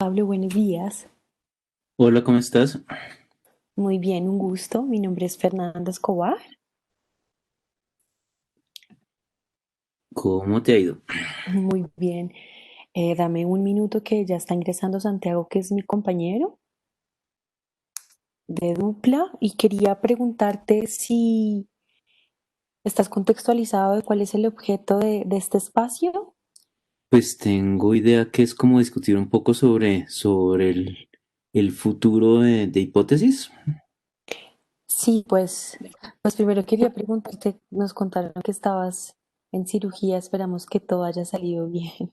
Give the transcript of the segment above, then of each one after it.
Pablo, buenos días. Hola, ¿cómo estás? Muy bien, un gusto. Mi nombre es Fernanda Escobar. ¿Cómo te ha ido? Muy bien. Dame un minuto que ya está ingresando Santiago, que es mi compañero de dupla, y quería preguntarte si estás contextualizado de cuál es el objeto de este espacio. Pues tengo idea que es como discutir un poco sobre el futuro de hipótesis. Sí, pues primero quería preguntarte, nos contaron que estabas en cirugía, esperamos que todo haya salido bien.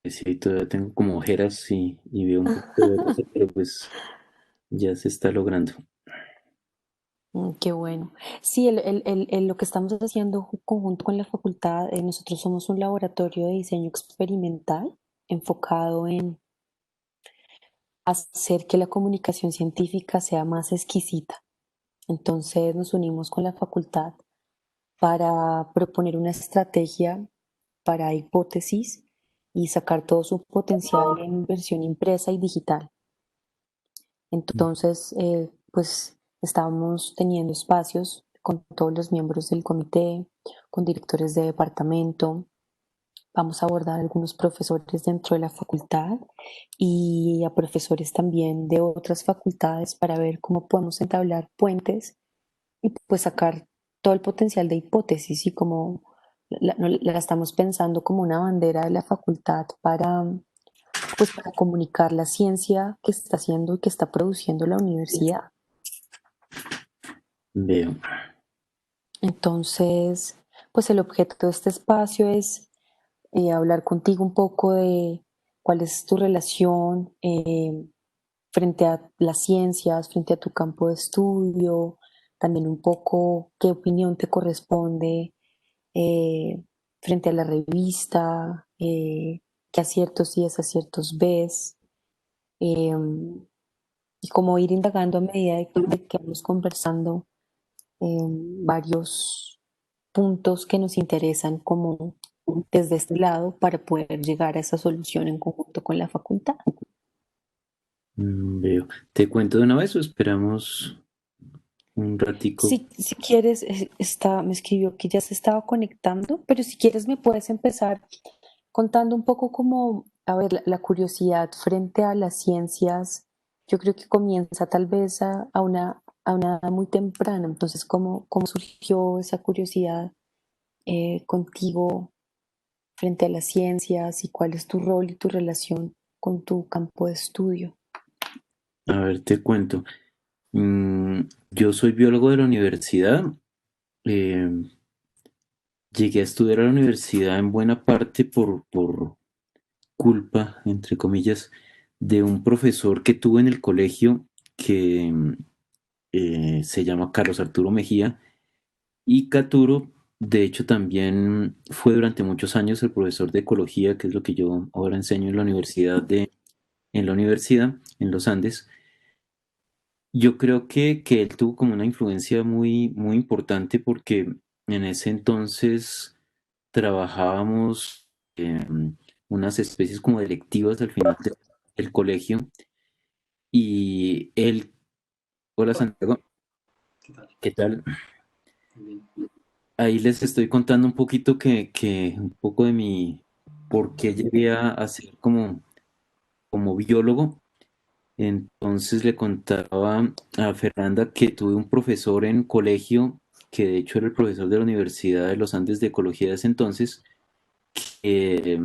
Sí, todavía tengo como ojeras y veo un poco borroso, pero pues ya se está logrando. Qué bueno. Sí, lo que estamos haciendo conjunto con la facultad, nosotros somos un laboratorio de diseño experimental enfocado en hacer que la comunicación científica sea más exquisita. Entonces nos unimos con la facultad para proponer una estrategia para hipótesis y sacar todo su potencial en versión impresa y digital. Entonces, pues estábamos teniendo espacios con todos los miembros del comité, con directores de departamento. Vamos a abordar a algunos profesores dentro de la facultad y a profesores también de otras facultades para ver cómo podemos entablar puentes y pues sacar todo el potencial de hipótesis y como la estamos pensando como una bandera de la facultad para comunicar la ciencia que está haciendo y que está produciendo la universidad. Veo. Entonces, pues el objeto de este espacio es hablar contigo un poco de cuál es tu relación frente a las ciencias, frente a tu campo de estudio, también un poco qué opinión te corresponde eh, frente a la revista, qué aciertos y desaciertos ves, eh, y cómo ir indagando a medida de que vamos conversando varios puntos que nos interesan como desde este lado para poder llegar a esa solución en conjunto con la facultad. Veo. ¿Te cuento de una vez o esperamos un ratico? Si quieres, me escribió que ya se estaba conectando, pero si quieres me puedes empezar contando un poco como, a ver, la curiosidad frente a las ciencias. Yo creo que comienza tal vez a una edad muy temprana. Entonces, ¿cómo surgió esa curiosidad contigo frente a las ciencias y cuál es tu rol y tu relación con tu campo de estudio? A ver, te cuento. Yo soy biólogo de la universidad. eh, Llegué a estudiar a la universidad en buena parte por culpa, entre comillas, de un profesor que tuve en el colegio que se llama Carlos Arturo Mejía. Y Caturo, de hecho, también fue durante muchos años el profesor de ecología, que es lo que yo ahora enseño en la universidad, en los Andes. Yo creo que él tuvo como una influencia muy importante porque en ese entonces trabajábamos unas especies como delectivas al final del colegio y él, hola Santiago, ¿qué tal? Ahí les estoy contando un poquito que un poco de mi, por qué llegué a ser como biólogo. Entonces le contaba a Fernanda que tuve un profesor en colegio, que de hecho era el profesor de la Universidad de los Andes de Ecología de ese entonces, que,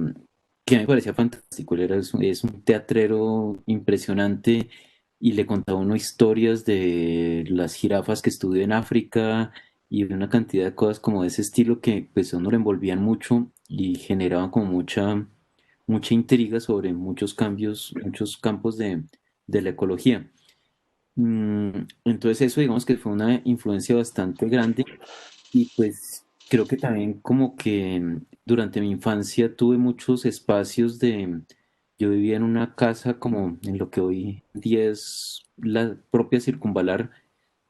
que me parecía fantástico. Él es un teatrero impresionante y le contaba uno historias de las jirafas que estudió en África y de una cantidad de cosas como de ese estilo que pues a uno lo envolvían mucho y generaban como mucha intriga sobre muchos cambios, muchos campos de la ecología. Entonces eso digamos que fue una influencia bastante grande y pues creo que también como que durante mi infancia tuve muchos espacios yo vivía en una casa como en lo que hoy en día es la propia Circunvalar,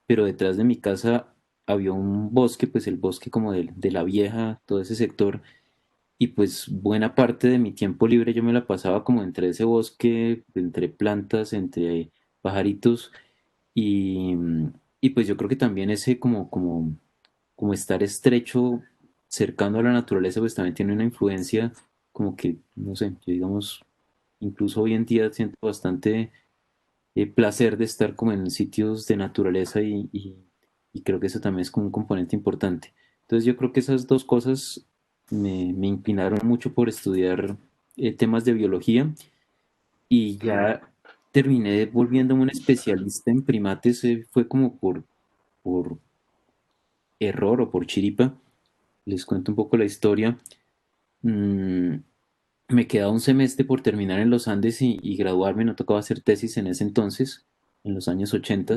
pero detrás de mi casa había un bosque, pues el bosque como de la Vieja, todo ese sector, y pues buena parte de mi tiempo libre yo me la pasaba como entre ese bosque, entre plantas, entre pajaritos y, y pues yo creo que también ese como estar estrecho, cercano a la naturaleza, pues también tiene una influencia como que, no sé, yo digamos, incluso hoy en día siento bastante placer de estar como en sitios de naturaleza y creo que eso también es como un componente importante. Entonces yo creo que esas dos cosas me inclinaron mucho por estudiar temas de biología y ya terminé volviéndome un especialista en primates, fue como por error o por chiripa. Les cuento un poco la historia. Mm, Me quedaba un semestre por terminar en los Andes y graduarme, no tocaba hacer tesis en ese entonces, en los años 80.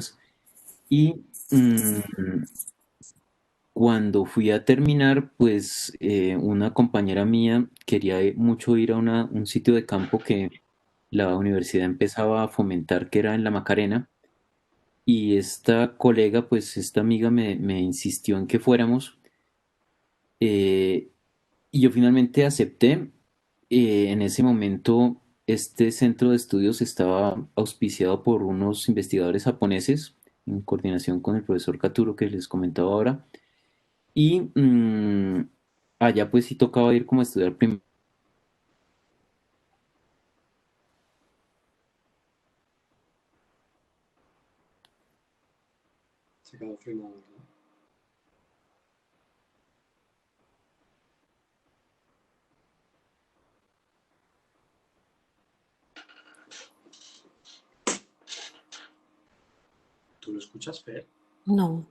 Y cuando fui a terminar, pues una compañera mía quería mucho ir a un sitio de campo que la universidad empezaba a fomentar, que era en La Macarena. Y esta colega, pues esta amiga me insistió en que fuéramos. eh, y yo finalmente acepté. En ese momento, este centro de estudios estaba auspiciado por unos investigadores japoneses en coordinación con el profesor Katuro que les comentaba ahora. Y allá pues sí tocaba ir como a estudiar primero. Se quedó frenado, ¿verdad? ¿Tú lo escuchas, Fer? No,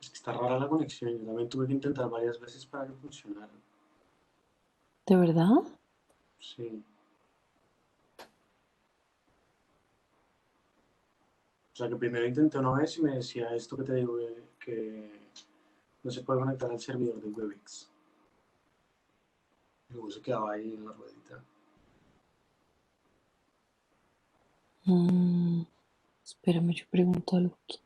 Es que está rara la conexión. Yo también tuve que intentar varias veces para que funcionara. ¿de verdad? Sí. O sea, que primero intenté una vez y me decía esto que te digo, que no se puede conectar al servidor de Webex. Y luego se quedaba ahí en la ruedita. Mm, espérame, yo pregunto algo aquí.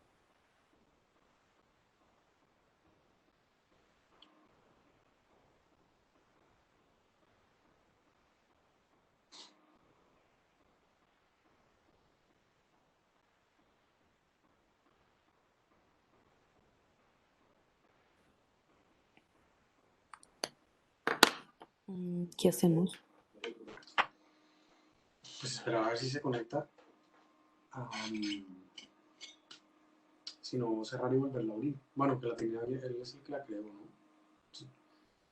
¿Qué hacemos? Pues esperaba a ver si se conecta. Um, si no, cerrar y volverla a abrir. Bueno, que la tenga él es el que la creó, ¿no? Sí.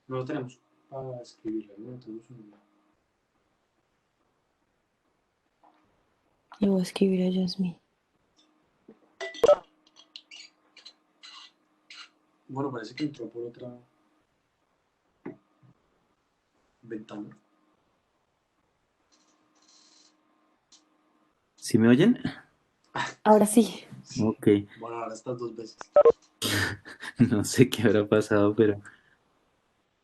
No lo tenemos para escribirla, ¿no? Tenemos un... Le voy a escribir a Yasmin. Bueno, parece que entró por otra ventana. ¿Sí me oyen? Ahora sí. Sí. Ok, Bueno, ahora estas dos veces. no sé qué habrá pasado, pero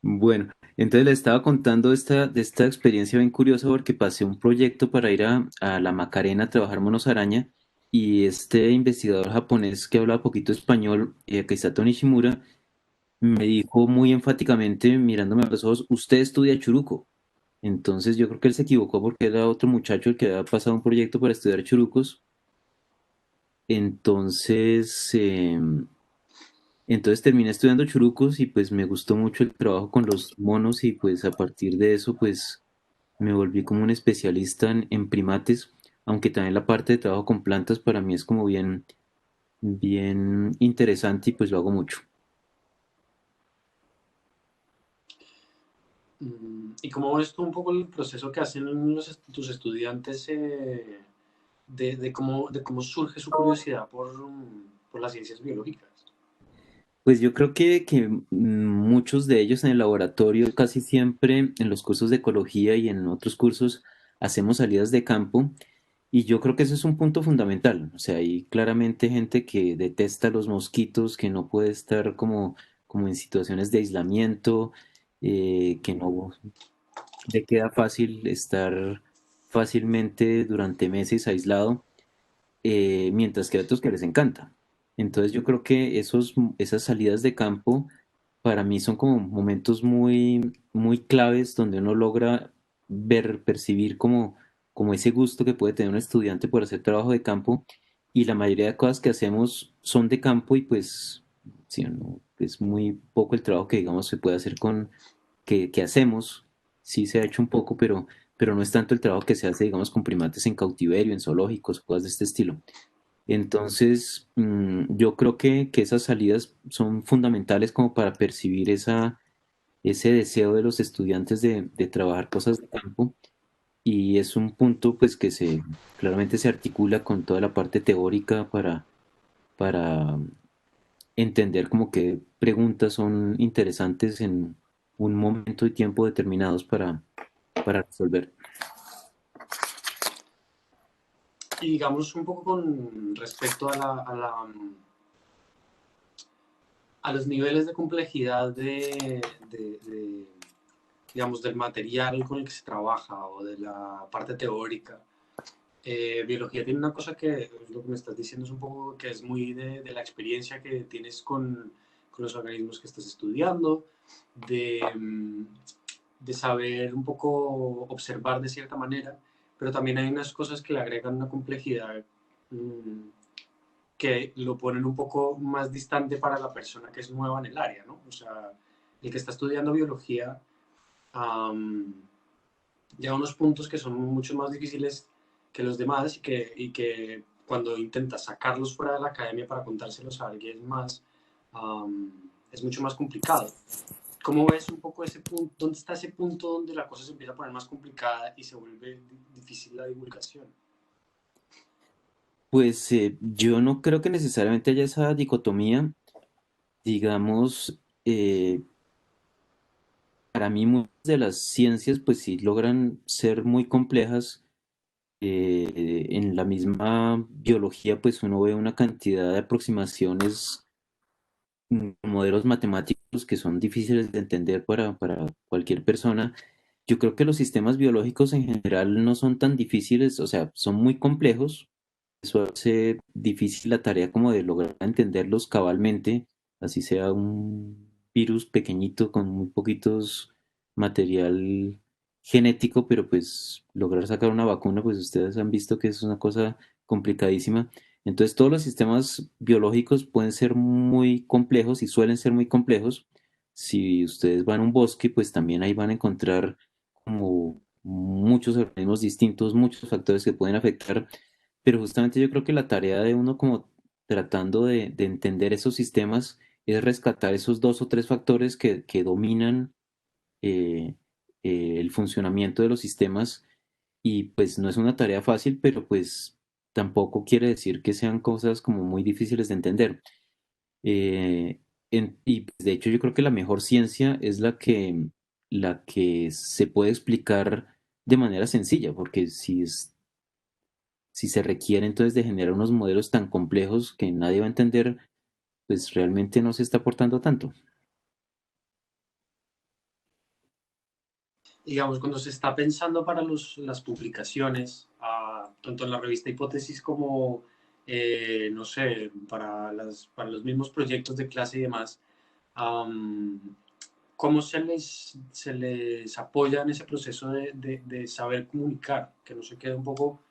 bueno, entonces le estaba contando de esta experiencia bien curiosa porque pasé un proyecto para ir a la Macarena a trabajar monos araña y este investigador japonés que habla poquito español, Keisato Nishimura, me dijo muy enfáticamente, mirándome a los ojos, usted estudia churuco. Entonces yo creo que él se equivocó porque era otro muchacho el que había pasado un proyecto para estudiar churucos. Entonces, entonces terminé estudiando churucos y pues me gustó mucho el trabajo con los monos y pues a partir de eso pues me volví como un especialista en primates, aunque también la parte de trabajo con plantas para mí es como bien interesante y pues lo hago mucho. ¿Y cómo ves tú un poco el proceso que hacen tus estudiantes de cómo surge su curiosidad por las ciencias biológicas? Pues yo creo que muchos de ellos en el laboratorio, casi siempre en los cursos de ecología y en otros cursos, hacemos salidas de campo y yo creo que ese es un punto fundamental. O sea, hay claramente gente que detesta los mosquitos, que no puede estar como en situaciones de aislamiento, que no le queda fácil estar fácilmente durante meses aislado, mientras que hay otros que les encanta. Entonces yo creo que esas salidas de campo para mí son como momentos muy claves donde uno logra ver, percibir como ese gusto que puede tener un estudiante por hacer trabajo de campo, y la mayoría de cosas que hacemos son de campo y pues sí, no, es muy poco el trabajo que digamos se puede hacer que hacemos, sí se ha hecho un poco, pero no es tanto el trabajo que se hace digamos con primates en cautiverio, en zoológicos, cosas de este estilo. Entonces, yo creo que esas salidas son fundamentales como para percibir ese deseo de los estudiantes de trabajar cosas de campo, y es un punto pues que claramente se articula con toda la parte teórica para entender como qué preguntas son interesantes en un momento y tiempo determinados para resolver. Y digamos un poco con respecto a los niveles de complejidad digamos, del material con el que se trabaja o de la parte teórica. Biología tiene una cosa que lo que me estás diciendo es un poco que es muy de la experiencia que tienes con los organismos que estás estudiando, de, de saber un poco observar de cierta manera, pero también hay unas cosas que le agregan una complejidad que lo ponen un poco más distante para la persona que es nueva en el área, ¿no? O sea, el que está estudiando biología um, llega a unos puntos que son mucho más difíciles que los demás y que cuando intentas sacarlos fuera de la academia para contárselos a alguien más, es mucho más complicado. ¿Cómo ves un poco ese punto? ¿Dónde está ese punto donde la cosa se empieza a poner más complicada y se vuelve difícil la divulgación? Pues yo no creo que necesariamente haya esa dicotomía, digamos, para mí muchas de las ciencias pues sí logran ser muy complejas. En la misma biología pues uno ve una cantidad de aproximaciones, modelos matemáticos que son difíciles de entender para cualquier persona. Yo creo que los sistemas biológicos en general no son tan difíciles, o sea, son muy complejos. Eso hace difícil la tarea como de lograr entenderlos cabalmente, así sea un virus pequeñito con muy poquitos material genético, pero pues lograr sacar una vacuna, pues ustedes han visto que es una cosa complicadísima. Entonces todos los sistemas biológicos pueden ser muy complejos y suelen ser muy complejos. Si ustedes van a un bosque, pues también ahí van a encontrar como muchos organismos distintos, muchos factores que pueden afectar, pero justamente yo creo que la tarea de uno como tratando de entender esos sistemas es rescatar esos dos o tres factores que dominan eh, el funcionamiento de los sistemas, y pues no es una tarea fácil, pero pues tampoco quiere decir que sean cosas como muy difíciles de entender. Eh, y pues, de hecho yo creo que la mejor ciencia es la que se puede explicar de manera sencilla, porque si se requiere entonces de generar unos modelos tan complejos que nadie va a entender, pues realmente no se está aportando tanto. Digamos, cuando se está pensando para las publicaciones, tanto en la revista Hipótesis como, no sé, para los mismos proyectos de clase y demás, um, ¿cómo se les apoya en ese proceso de saber comunicar? Que no se quede un poco,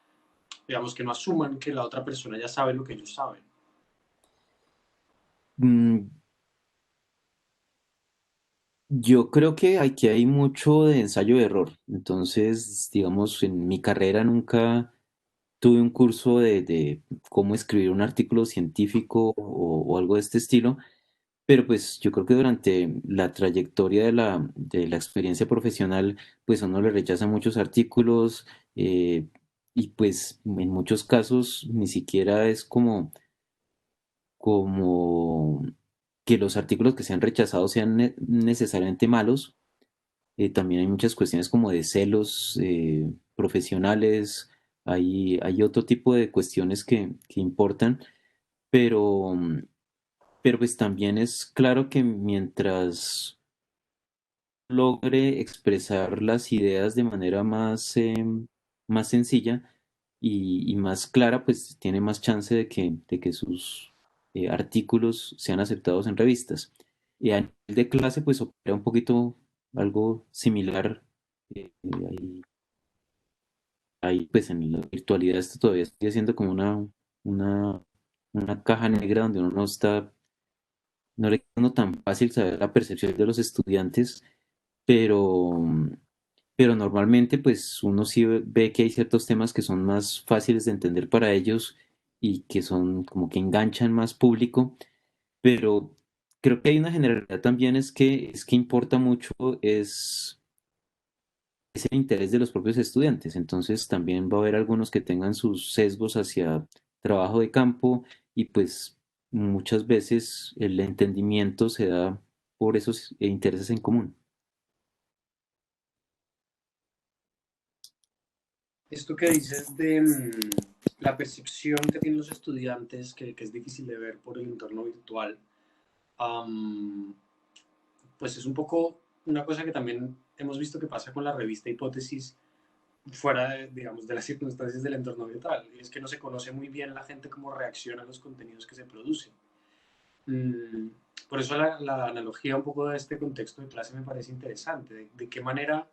digamos, que no asuman que la otra persona ya sabe lo que ellos saben. Mm, yo creo que aquí hay mucho de ensayo de error. Entonces, digamos, en mi carrera nunca tuve un curso de cómo escribir un artículo científico o algo de este estilo. Pero pues yo creo que durante la trayectoria de la experiencia profesional, pues a uno le rechaza muchos artículos, y pues en muchos casos ni siquiera es como que los artículos que se han rechazado sean necesariamente malos. También hay muchas cuestiones como de celos profesionales, hay otro tipo de cuestiones que importan, pero, pero pues también es claro que mientras logre expresar las ideas de manera más sencilla y más clara, pues tiene más chance de que sus artículos sean aceptados en revistas. Y a nivel de clase, pues opera un poquito algo similar. Ahí, pues en la virtualidad esto todavía sigue siendo como una, una caja negra donde uno no le queda tan fácil saber la percepción de los estudiantes, pero, pero normalmente pues uno sí ve que hay ciertos temas que son más fáciles de entender para ellos y que son como que enganchan más público, pero creo que hay una generalidad también es que importa mucho es el interés de los propios estudiantes. Entonces también va a haber algunos que tengan sus sesgos hacia trabajo de campo y pues muchas veces el entendimiento se da por esos intereses en común. Esto que dices de la percepción que tienen los estudiantes, que es difícil de ver por el entorno virtual, um, pues es un poco una cosa que también hemos visto que pasa con la revista Hipótesis fuera, digamos, de las circunstancias del entorno virtual. Y es que no se conoce muy bien la gente cómo reacciona a los contenidos que se producen. Mm, por eso la analogía un poco de este contexto de clase me parece interesante. De qué manera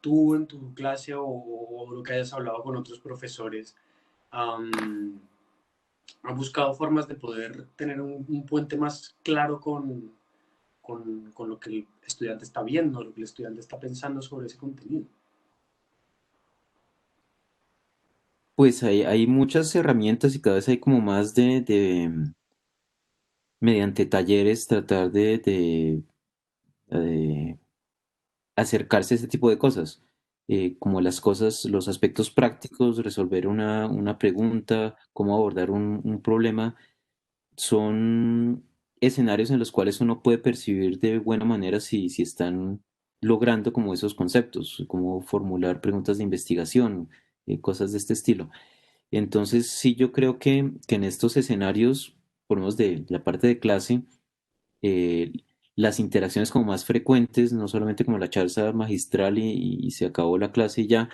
tú en tu clase o, lo que hayas hablado con otros profesores um, han buscado formas de poder tener un puente más claro con lo que el estudiante está viendo, lo que el estudiante está pensando sobre ese contenido. Pues hay muchas herramientas y cada vez hay como más mediante talleres, tratar de acercarse a este tipo de cosas, como las cosas, los aspectos prácticos, resolver una pregunta, cómo abordar un problema, son escenarios en los cuales uno puede percibir de buena manera si están logrando como esos conceptos, como formular preguntas de investigación, cosas de este estilo. Entonces, sí, yo creo que en estos escenarios, por lo menos de la parte de clase, eh, las interacciones como más frecuentes, no solamente como la charla magistral y se acabó la clase y ya,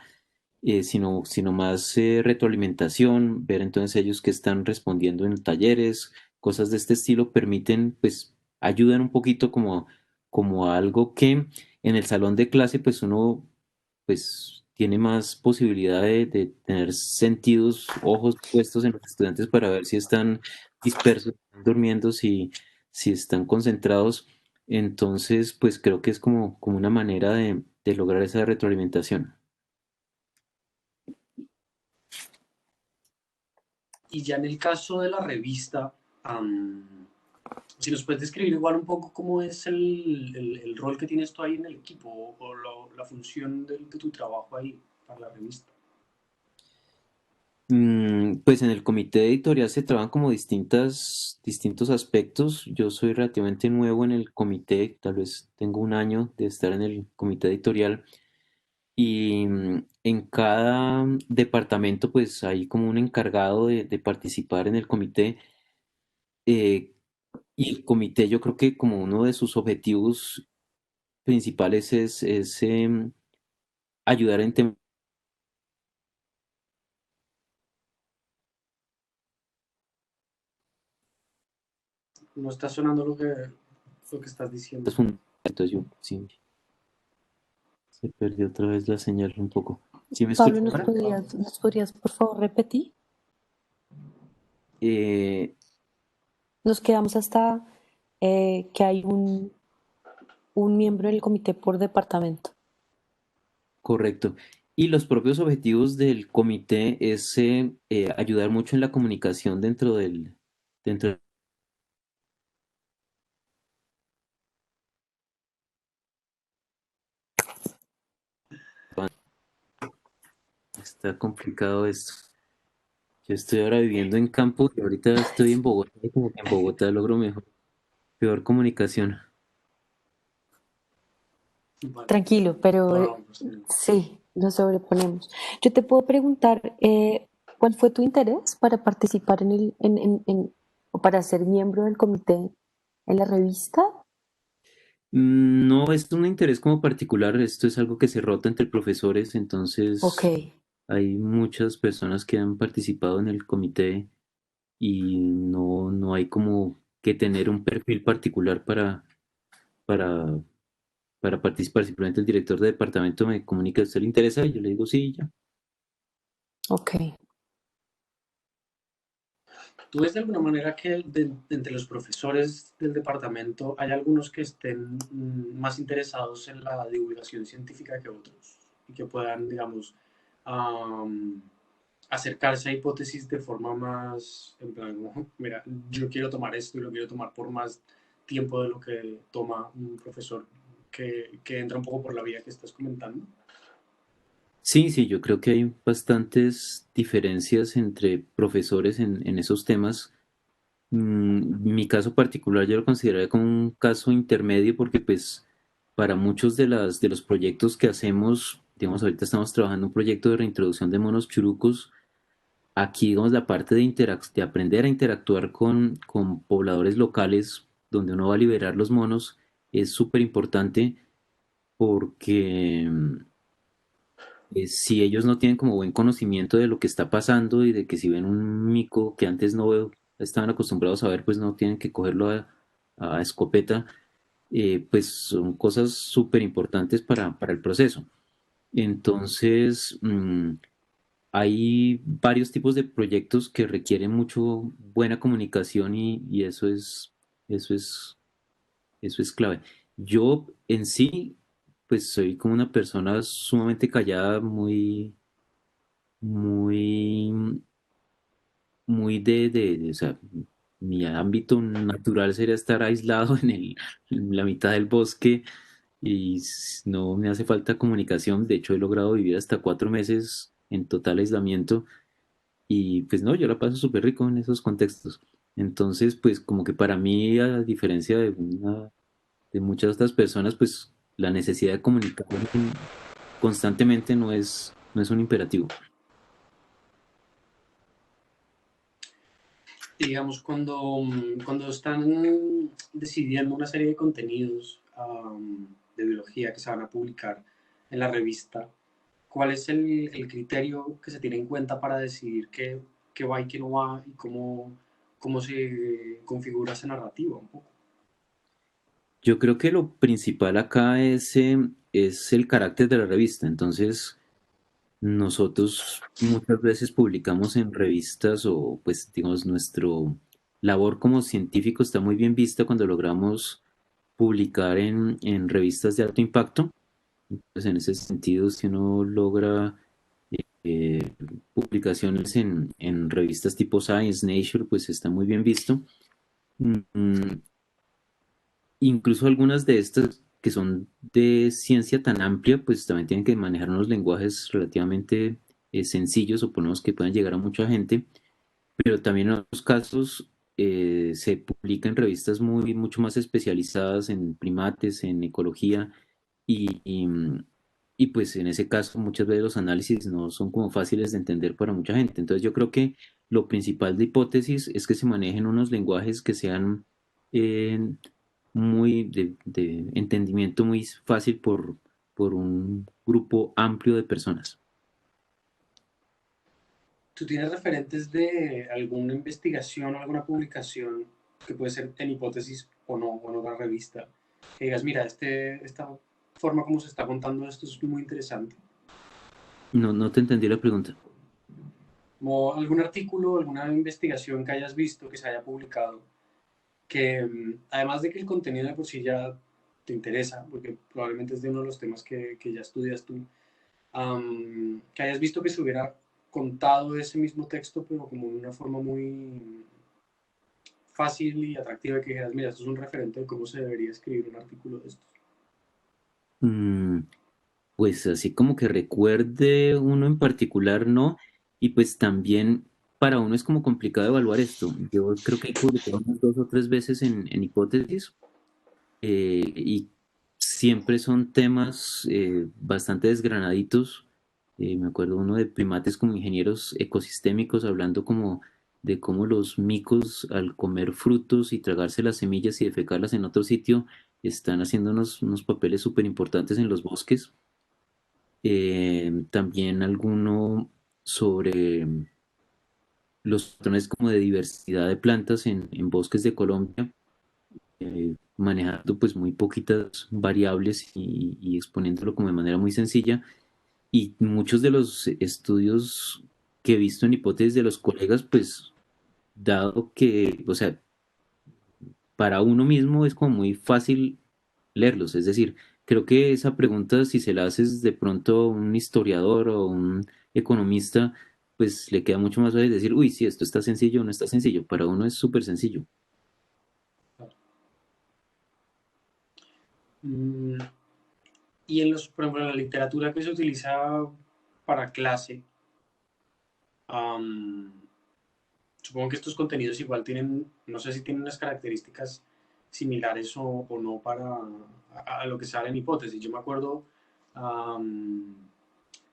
sino más retroalimentación, ver entonces ellos que están respondiendo en talleres, cosas de este estilo, permiten, pues, ayudan un poquito como a algo que en el salón de clase, pues uno, pues, tiene más posibilidad de tener sentidos, ojos puestos en los estudiantes para ver si están dispersos, están durmiendo, si están concentrados. Entonces, pues creo que es como una manera de lograr esa retroalimentación. Y ya en el caso de la revista, si nos puedes describir igual un poco cómo es el rol que tienes tú ahí en el equipo o la función de tu trabajo ahí para la revista. Pues en el comité editorial se trabajan como distintos aspectos. Yo soy relativamente nuevo en el comité, tal vez tengo un año de estar en el comité editorial y en cada departamento pues hay como un encargado de participar en el comité eh, y el comité yo creo que como uno de sus objetivos principales es ayudar en temas. No está sonando lo que estás diciendo. Entonces yo sí, se perdió otra vez la señal un poco. ¿Sí me Pablo, escuchas ahora? nos podrías por favor repetir? Eh, Nos quedamos hasta que hay un miembro del comité por departamento. Correcto. Y los propios objetivos del comité es ayudar mucho en la comunicación dentro está complicado esto. Yo estoy ahora viviendo en campo y ahorita estoy en Bogotá y como que en Bogotá logro peor comunicación. Vale. Tranquilo, pero No, no, pues, sí, nos sobreponemos. Yo te puedo preguntar, ¿cuál fue tu interés para participar o para ser miembro del comité en la revista? No es un interés como particular, esto es algo que se rota entre profesores, Ok, entonces hay muchas personas que han participado en el comité y no hay como que tener un perfil particular para, para participar. Simplemente el director de departamento me comunica, ¿a usted le interesa? Y yo le digo sí, ya. ok. ¿Tú ves de alguna manera que entre los profesores del departamento hay algunos que estén más interesados en la divulgación científica que otros y que puedan, digamos, am, acercarse a hipótesis de forma más, en plan, como, mira, yo quiero tomar esto y lo quiero tomar por más tiempo de lo que toma un profesor que entra un poco por la vía que estás comentando? Sí, sí, yo creo que hay bastantes diferencias entre profesores en esos temas. Mi caso particular yo lo consideraría como un caso intermedio porque pues para muchos de los proyectos que hacemos, digamos, ahorita estamos trabajando en un proyecto de reintroducción de monos churucos. Aquí, digamos, la parte de aprender a interactuar con pobladores locales donde uno va a liberar los monos es súper importante porque si ellos no tienen como buen conocimiento de lo que está pasando y de que si ven un mico que antes no estaban acostumbrados a ver, pues no tienen que cogerlo a escopeta, pues son cosas súper importantes para el proceso. Entonces, hay varios tipos de proyectos que requieren mucho buena comunicación y eso es, eso es clave. Yo en sí, pues soy como una persona sumamente callada, muy, muy o sea, mi ámbito natural sería estar aislado en la mitad del bosque y no me hace falta comunicación. De hecho, he logrado vivir hasta 4 meses en total aislamiento y pues no, yo la paso súper rico en esos contextos. Entonces, pues como que para mí, a diferencia de muchas otras personas, pues la necesidad de comunicar constantemente no es un imperativo. Y digamos, cuando están decidiendo una serie de contenidos de biología que se van a publicar en la revista, ¿cuál es el criterio que se tiene en cuenta para decidir qué va y qué no va y cómo se configura esa narrativa un poco? Yo creo que lo principal acá es el carácter de la revista. Entonces, nosotros muchas veces publicamos en revistas o pues digamos nuestro labor como científico está muy bien vista cuando logramos publicar en revistas de alto impacto. Pues en ese sentido, si uno logra eh, publicaciones en revistas tipo Science, Nature, pues está muy bien visto. Mm, Incluso algunas de estas que son de ciencia tan amplia, pues también tienen que manejar unos lenguajes relativamente sencillos o ponemos que puedan llegar a mucha gente, pero también en otros casos se publica en revistas mucho más especializadas en primates, en ecología, y pues en ese caso muchas veces los análisis no son como fáciles de entender para mucha gente. Entonces yo creo que lo principal de hipótesis es que se manejen unos lenguajes que sean eh, de entendimiento muy fácil por un grupo amplio de personas. ¿Tú tienes referentes de alguna investigación o alguna publicación que puede ser en hipótesis o en otra revista? Que digas, mira, esta forma como se está contando esto es muy interesante. No te entendí la pregunta. Como algún artículo, alguna investigación que hayas visto que se haya publicado, que además de que el contenido de por sí ya te interesa, porque probablemente es de uno de los temas que ya estudias tú, que hayas visto que se hubiera contado ese mismo texto, pero como de una forma muy fácil y atractiva, que dijeras, mira, esto es un referente de cómo se debería escribir un artículo de estos. Mm, Pues así como que recuerde uno en particular, no. Y pues también para uno es como complicado evaluar esto. Yo creo que he publicado unas 2 o 3 veces en hipótesis y siempre son temas bastante desgranaditos. Me acuerdo uno de primates como ingenieros ecosistémicos hablando como de cómo los micos al comer frutos y tragarse las semillas y defecarlas en otro sitio están haciendo unos papeles súper importantes en los bosques. También alguno sobre los patrones como de diversidad de plantas en bosques de Colombia, manejando pues muy poquitas variables y exponiéndolo como de manera muy sencilla. Y muchos de los estudios que he visto en hipótesis de los colegas, pues dado que, o sea, para uno mismo es como muy fácil leerlos. Es decir, creo que esa pregunta, si se la haces de pronto a un historiador o un economista, pues le queda mucho más fácil decir, uy, si esto está sencillo o no está sencillo. Para uno es súper sencillo. Mm, y en los, por ejemplo, en la literatura que se utiliza para clase, am, supongo que estos contenidos igual tienen, no sé si tienen unas características similares o no para a lo que sale en hipótesis. Yo me acuerdo am,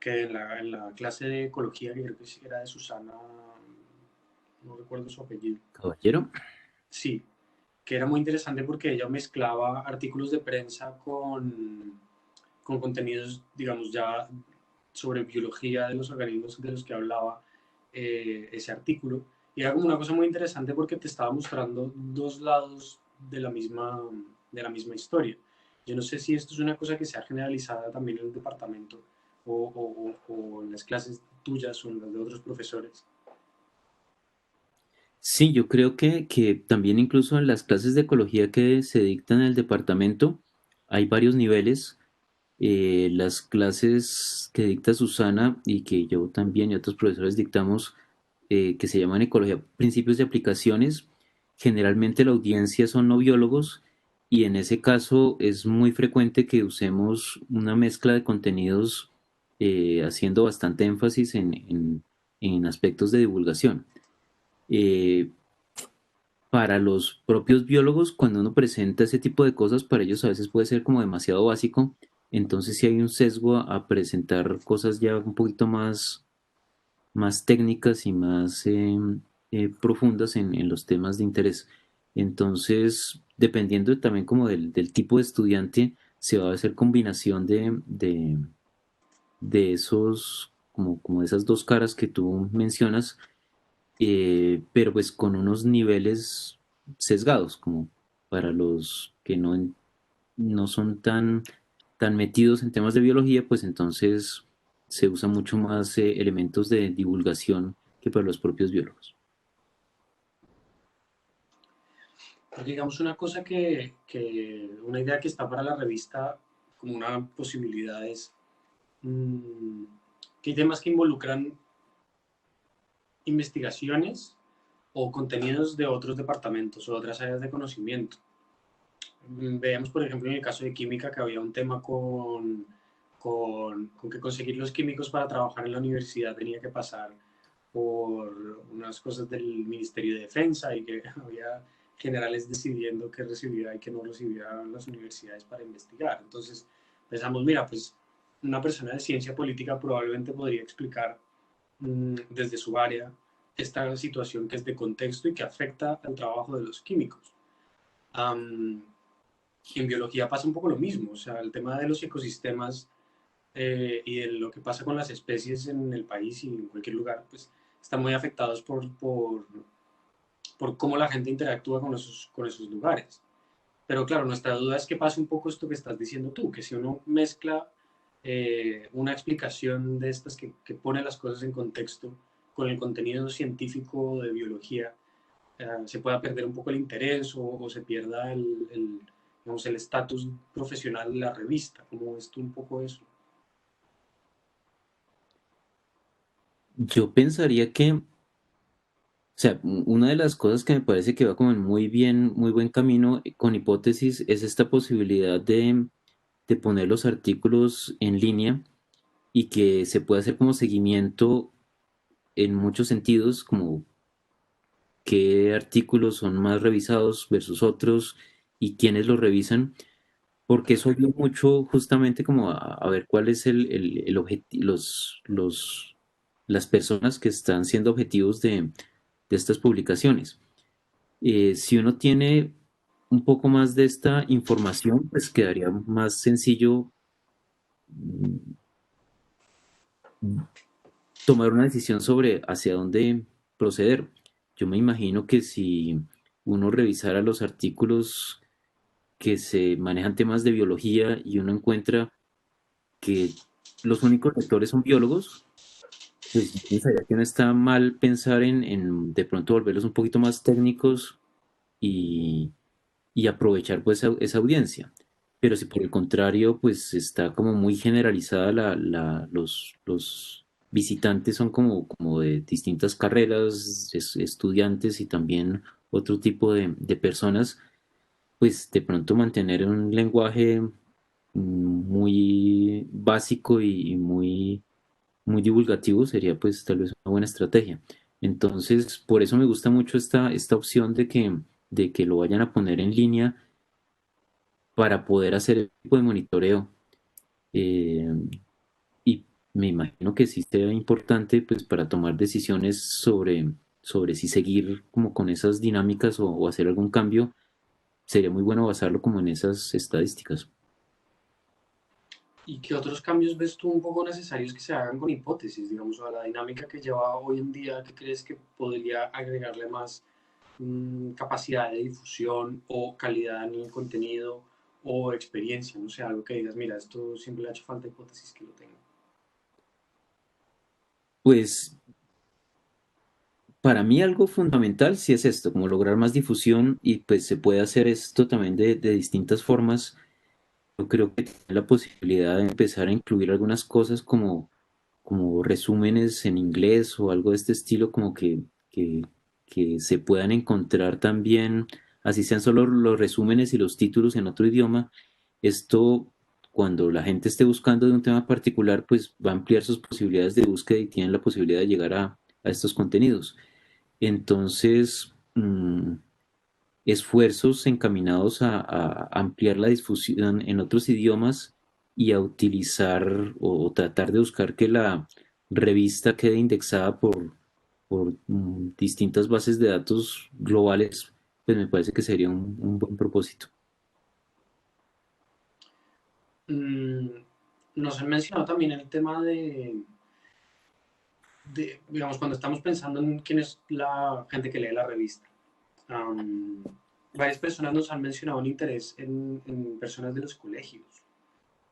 que en la clase de ecología, que creo que sí era de Susana, no recuerdo su apellido, Caballero. sí, que era muy interesante porque ella mezclaba artículos de prensa con contenidos, digamos, ya sobre biología de los organismos de los que hablaba ese artículo. Y era como una cosa muy interesante porque te estaba mostrando dos lados de la misma historia. Yo no sé si esto es una cosa que sea generalizada también en el departamento o en las clases tuyas o en las de otros profesores. Sí, yo creo que también incluso en las clases de ecología que se dictan en el departamento hay varios niveles. Las clases que dicta Susana y que yo también y otros profesores dictamos, que se llaman Ecología, Principios de Aplicaciones, generalmente la audiencia son no biólogos y en ese caso es muy frecuente que usemos una mezcla de contenidos, haciendo bastante énfasis en aspectos de divulgación. Eh, para los propios biólogos, cuando uno presenta ese tipo de cosas, para ellos a veces puede ser como demasiado básico. Entonces sí hay un sesgo a presentar cosas ya un poquito más técnicas y más profundas en los temas de interés. Entonces, dependiendo también como del tipo de estudiante, se va a hacer combinación de esos, como de esas dos caras que tú mencionas, pero pues con unos niveles sesgados, como para los que no son tan metidos en temas de biología, pues entonces se usa mucho más elementos de divulgación que para los propios biólogos. Porque digamos una cosa una idea que está para la revista como una posibilidad es mmm, que hay temas que involucran investigaciones o contenidos de otros departamentos o otras áreas de conocimiento. Veamos, por ejemplo, en el caso de química que había un tema con que conseguir los químicos para trabajar en la universidad tenía que pasar por unas cosas del Ministerio de Defensa y que había generales decidiendo qué recibía y qué no recibía las universidades para investigar. Entonces pensamos, mira, pues una persona de ciencia política probablemente podría explicar desde su área esta situación que es de contexto y que afecta al trabajo de los químicos. Um, en biología pasa un poco lo mismo, o sea, el tema de los ecosistemas y de lo que pasa con las especies en el país y en cualquier lugar, pues están muy afectados por cómo la gente interactúa con esos lugares. Pero claro, nuestra duda es que pase un poco esto que estás diciendo tú, que si uno mezcla una explicación de estas que pone las cosas en contexto con el contenido científico de biología, se pueda perder un poco el interés o se pierda digamos, el estatus profesional de la revista. ¿Cómo ves tú un poco eso? Yo pensaría que, o sea, una de las cosas que me parece que va como en muy bien, muy buen camino, con hipótesis es esta posibilidad de poner los artículos en línea y que se pueda hacer como seguimiento en muchos sentidos, como qué artículos son más revisados versus otros y quiénes los revisan, porque eso ayuda mucho justamente como a ver cuál es las personas que están siendo objetivos de estas publicaciones. Si uno tiene un poco más de esta información, pues quedaría más sencillo mm, tomar una decisión sobre hacia dónde proceder. Yo me imagino que si uno revisara los artículos que se manejan temas de biología y uno encuentra que los únicos lectores son biólogos, pues yo pensaría que no está mal pensar en de pronto volverlos un poquito más técnicos y, y aprovechar pues esa audiencia. Pero si por el contrario, pues está como muy generalizada los visitantes son como de distintas carreras, estudiantes y también otro tipo de personas, pues de pronto mantener un lenguaje muy básico y muy divulgativo sería pues tal vez una buena estrategia. Entonces, por eso me gusta mucho esta opción de que lo vayan a poner en línea para poder hacer el tipo de monitoreo. Eh, y me imagino que sí sea importante pues para tomar decisiones sobre si seguir como con esas dinámicas o hacer algún cambio, sería muy bueno basarlo como en esas estadísticas. ¿Y qué otros cambios ves tú un poco necesarios que se hagan con hipótesis, digamos, a la dinámica que lleva hoy en día? ¿Qué crees que podría agregarle más capacidad de difusión o calidad en el contenido o experiencia? No sé, algo que digas, mira, esto siempre le ha hecho falta hipótesis que lo tenga. Pues para mí algo fundamental sí es esto, como lograr más difusión y pues se puede hacer esto también de distintas formas. Yo creo que tiene la posibilidad de empezar a incluir algunas cosas como resúmenes en inglés o algo de este estilo, como que, que se puedan encontrar también, así sean solo los resúmenes y los títulos en otro idioma. Esto, cuando la gente esté buscando de un tema particular, pues va a ampliar sus posibilidades de búsqueda y tienen la posibilidad de llegar a estos contenidos. Entonces, esfuerzos encaminados a ampliar la difusión en otros idiomas y a utilizar o tratar de buscar que la revista quede indexada por distintas bases de datos globales, pues me parece que sería un buen propósito. Mm, Nos han mencionado también el tema digamos, cuando estamos pensando en quién es la gente que lee la revista. Um, Varias personas nos han mencionado un interés en personas de los colegios.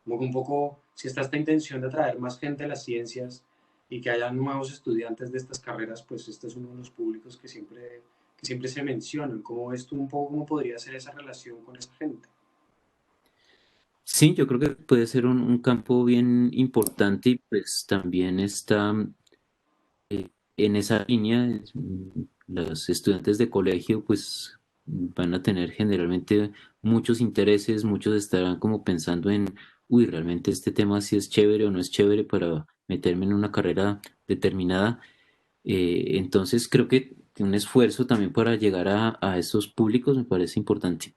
Como que un poco, si está esta intención de atraer más gente a las ciencias y que haya nuevos estudiantes de estas carreras, pues este es uno de los públicos que siempre se mencionan. ¿Cómo ves tú un poco cómo podría ser esa relación con esa gente? Sí, yo creo que puede ser un campo bien importante y pues también está en esa línea. Los estudiantes de colegio pues van a tener generalmente muchos intereses, muchos estarán como pensando en, uy, realmente este tema sí es chévere o no es chévere para meterme en una carrera determinada. Entonces creo que un esfuerzo también para llegar a esos públicos me parece importante.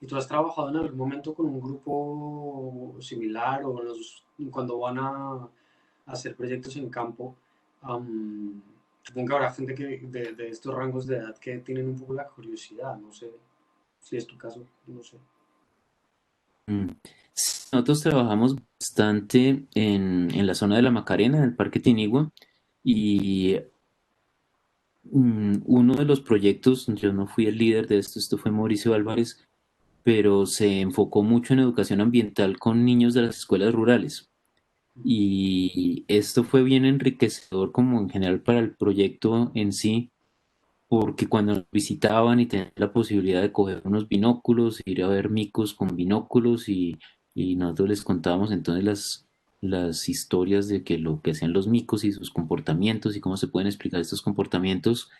¿Y tú has trabajado en algún momento con un grupo similar o cuando van a hacer proyectos en campo? am, Supongo que habrá gente de estos rangos de edad que tienen un poco la curiosidad, no sé si es tu caso, no sé. Mm. Sí, nosotros trabajamos bastante en la zona de la Macarena, en el Parque Tinigua, y uno de los proyectos, yo no fui el líder de esto fue Mauricio Álvarez, pero se enfocó mucho en educación ambiental con niños de las escuelas rurales. Y esto fue bien enriquecedor como en general para el proyecto en sí, porque cuando nos visitaban y tenían la posibilidad de coger unos binóculos, ir a ver micos con binóculos y nosotros les contábamos entonces las historias de que lo que hacían los micos y sus comportamientos y cómo se pueden explicar estos comportamientos,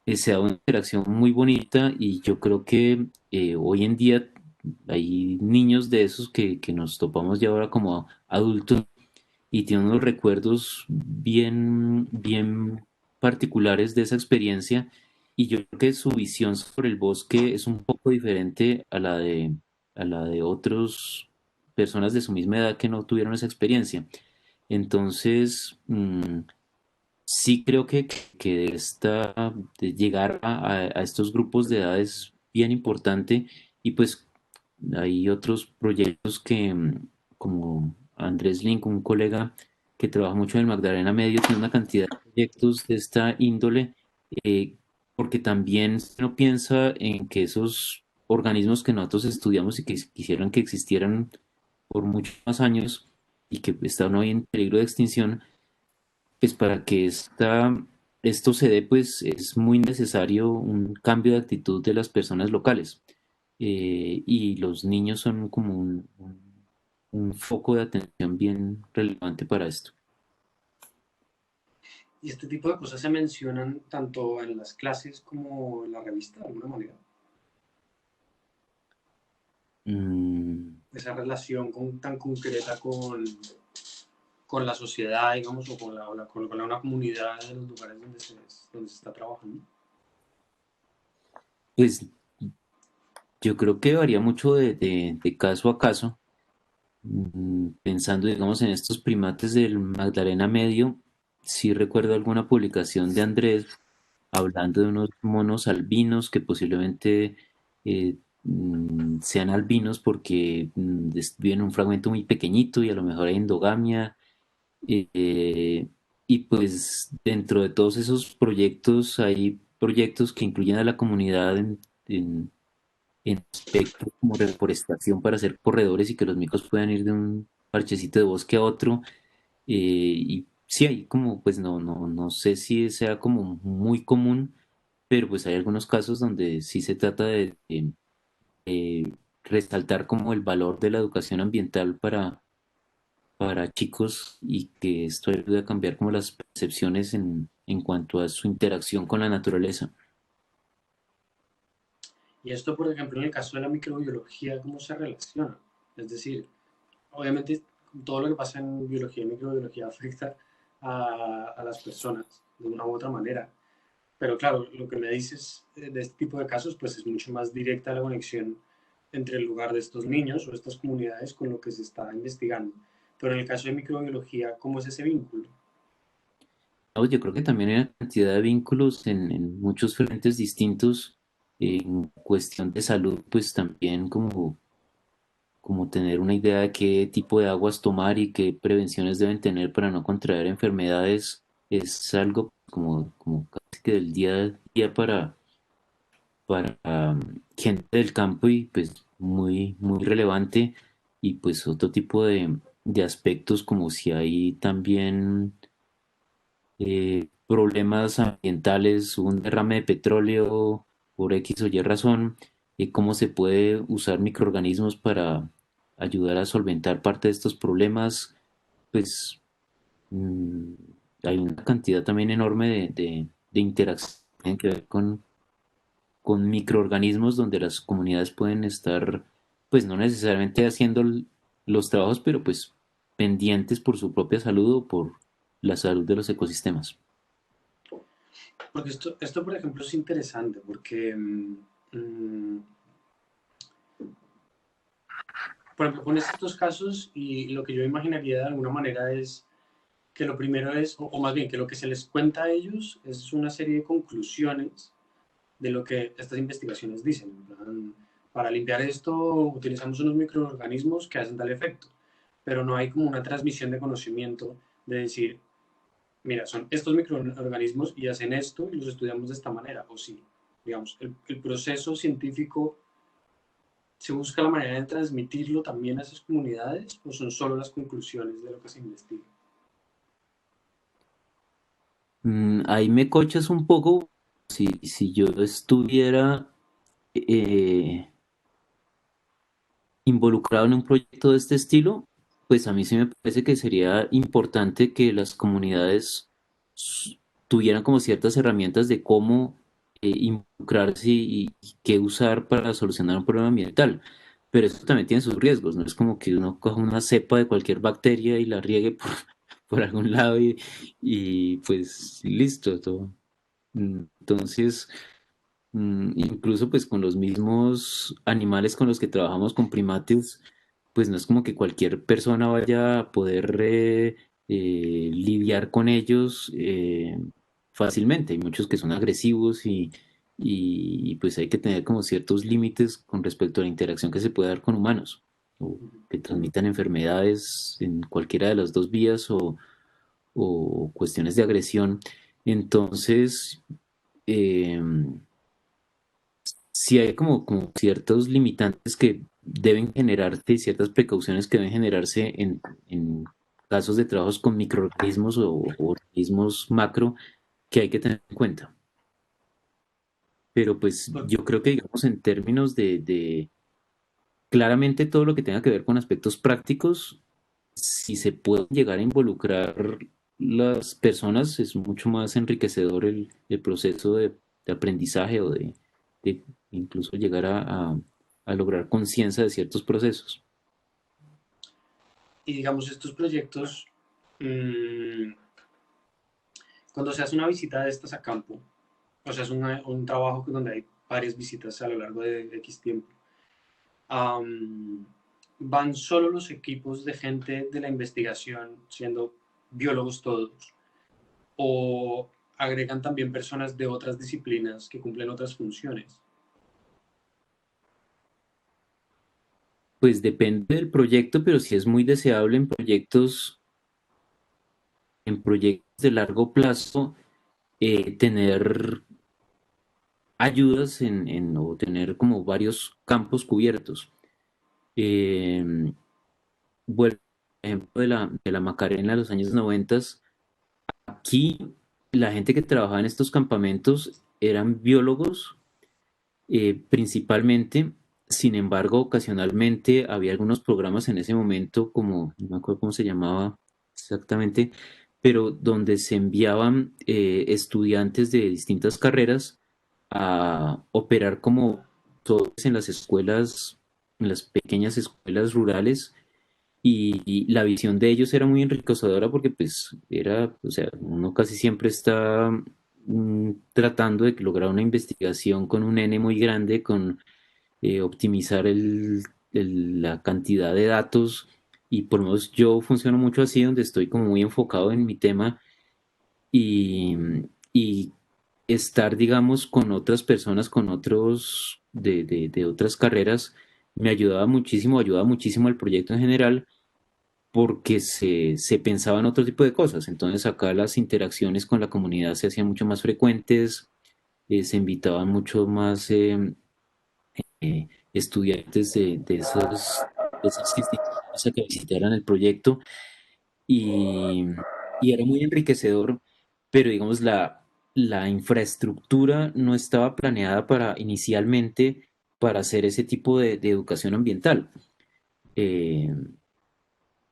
se da una interacción muy bonita y yo creo que hoy en día hay niños de esos que nos topamos ya ahora como adultos y tienen unos recuerdos bien, bien particulares de esa experiencia y yo creo que su visión sobre el bosque es un poco diferente a la de otras personas de su misma edad que no tuvieron esa experiencia. Entonces, sí creo que de llegar a estos grupos de edades bien importante y pues hay otros proyectos que, como Andrés Link, un colega que trabaja mucho en el Magdalena Medio, tiene una cantidad de proyectos de esta índole, eh, porque también uno piensa en que esos organismos que nosotros estudiamos y que quisieran que existieran por muchos más años y que están hoy en peligro de extinción, pues para que esto se dé, pues es muy necesario un cambio de actitud de las personas locales. Y los niños son como un foco de atención bien relevante para esto. Y este tipo de cosas se mencionan tanto en las clases como en la revista, de alguna manera. Mm, Esa relación tan concreta con la sociedad, digamos, o con una comunidad de los lugares donde se está trabajando. pues yo creo que varía mucho de caso a caso. Pensando, digamos, en estos primates del Magdalena Medio, sí recuerdo alguna publicación de Andrés hablando de unos monos albinos que posiblemente sean albinos porque viven en un fragmento muy pequeñito y a lo mejor hay endogamia. eh, y pues dentro de todos esos proyectos hay proyectos que incluyen a la comunidad en aspectos como reforestación para hacer corredores y que los micos puedan ir de un parchecito de bosque a otro. Y sí, hay como, pues no sé si sea como muy común, pero pues hay algunos casos donde sí se trata de resaltar como el valor de la educación ambiental para chicos y que esto ayude a cambiar como las percepciones en cuanto a su interacción con la naturaleza. Y esto, por ejemplo, en el caso de la microbiología, ¿cómo se relaciona? Es decir, obviamente todo lo que pasa en biología y microbiología afecta a las personas de una u otra manera. Pero claro, lo que me dices de este tipo de casos, pues es mucho más directa la conexión entre el lugar de estos niños o estas comunidades con lo que se está investigando. Pero en el caso de microbiología, ¿cómo es ese vínculo? Yo creo que también hay una cantidad de vínculos en muchos frentes distintos. En cuestión de salud, pues también como tener una idea de qué tipo de aguas tomar y qué prevenciones deben tener para no contraer enfermedades es algo como casi que del día a día para gente del campo y pues muy relevante. Y pues otro tipo de aspectos como si hay también problemas ambientales, un derrame de petróleo por X o Y razón, cómo se puede usar microorganismos para ayudar a solventar parte de estos problemas, pues mm, hay una cantidad también enorme de interacción que tienen que ver con microorganismos donde las comunidades pueden estar, pues no necesariamente haciendo los trabajos, pero pues pendientes por su propia salud o por la salud de los ecosistemas. Porque esto, por ejemplo, es interesante porque, por ejemplo, pones estos casos y lo que yo imaginaría de alguna manera es que lo primero es, o más bien que lo que se les cuenta a ellos es una serie de conclusiones de lo que estas investigaciones dicen. En plan, para limpiar esto utilizamos unos microorganismos que hacen tal efecto, pero no hay como una transmisión de conocimiento de decir, mira, son estos microorganismos y hacen esto y los estudiamos de esta manera, o sí, digamos, el proceso científico se busca la manera de transmitirlo también a esas comunidades o son solo las conclusiones de lo que se investiga. Ahí me cochas un poco. Si yo estuviera eh, involucrado en un proyecto de este estilo, pues a mí sí me parece que sería importante que las comunidades tuvieran como ciertas herramientas de cómo involucrarse y qué usar para solucionar un problema ambiental. Pero eso también tiene sus riesgos, no es como que uno coja una cepa de cualquier bacteria y la riegue por algún lado y pues listo, todo. Entonces, incluso pues con los mismos animales con los que trabajamos con primates, pues no es como que cualquier persona vaya a poder lidiar con ellos fácilmente. Hay muchos que son agresivos y pues hay que tener como ciertos límites con respecto a la interacción que se puede dar con humanos, o que transmitan enfermedades en cualquiera de las dos vías o cuestiones de agresión. Entonces, eh, sí hay como ciertos limitantes que deben generarse, ciertas precauciones que deben generarse en casos de trabajos con microorganismos o organismos macro que hay que tener en cuenta. Pero pues Pues, yo creo que, digamos, en términos de claramente todo lo que tenga que ver con aspectos prácticos, si se puede llegar a involucrar las personas, es mucho más enriquecedor el proceso de aprendizaje o de incluso llegar a lograr conciencia de ciertos procesos. y digamos, estos proyectos, mmm, cuando se hace una visita de estas a campo, o sea, es un trabajo donde hay varias visitas a lo largo de X tiempo, um, van solo los equipos de gente de la investigación, siendo biólogos todos, o agregan también personas de otras disciplinas que cumplen otras funciones. Pues depende del proyecto, pero sí es muy deseable en proyectos de largo plazo, tener ayudas o tener como varios campos cubiertos. Eh, Vuelvo al ejemplo de la Macarena de los años 90. Aquí la gente que trabajaba en estos campamentos eran biólogos, principalmente. Sin embargo, ocasionalmente había algunos programas en ese momento, como no me acuerdo cómo se llamaba exactamente, pero donde se enviaban estudiantes de distintas carreras a operar como todos en las escuelas, en las pequeñas escuelas rurales, y la visión de ellos era muy enriquecedora porque pues era, o sea, uno casi siempre está tratando de lograr una investigación con un N muy grande, con optimizar la cantidad de datos, y por lo menos yo funciono mucho así, donde estoy como muy enfocado en mi tema y, y estar, digamos, con otras personas, con otros de otras carreras, me ayudaba muchísimo al proyecto en general porque se pensaba en otro tipo de cosas. Entonces acá las interacciones con la comunidad se hacían mucho más frecuentes, se invitaban mucho más estudiantes de esas instituciones a que visitaran el proyecto, y, y era muy enriquecedor, pero digamos la infraestructura no estaba planeada inicialmente para hacer ese tipo de educación ambiental. Eh,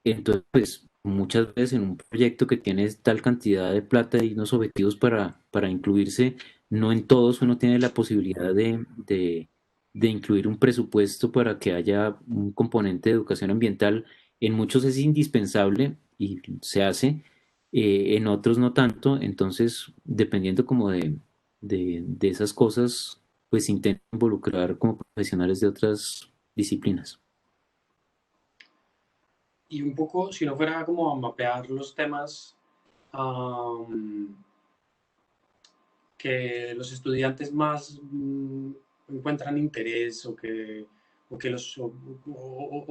entonces, pues muchas veces en un proyecto que tiene tal cantidad de plata y unos objetivos para incluirse, no en todos uno tiene la posibilidad de incluir un presupuesto para que haya un componente de educación ambiental. En muchos es indispensable y se hace, en otros no tanto. Entonces, dependiendo como de esas cosas, pues intento involucrar como profesionales de otras disciplinas. Y un poco, si no fuera como a mapear los temas um, que los estudiantes más encuentran interés o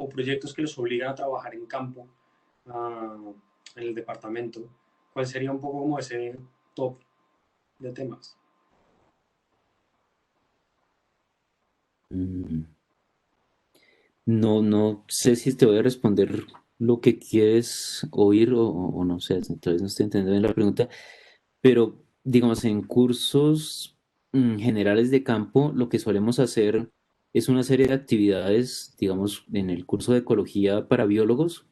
proyectos que los obligan a trabajar en campo en el departamento, ¿cuál sería un poco como ese top de temas? Mm. No, no sé si te voy a responder lo que quieres oír o no sé, entonces no estoy entendiendo bien la pregunta, pero digamos, en cursos generales de campo, lo que solemos hacer es una serie de actividades, digamos, en el curso de ecología para biólogos,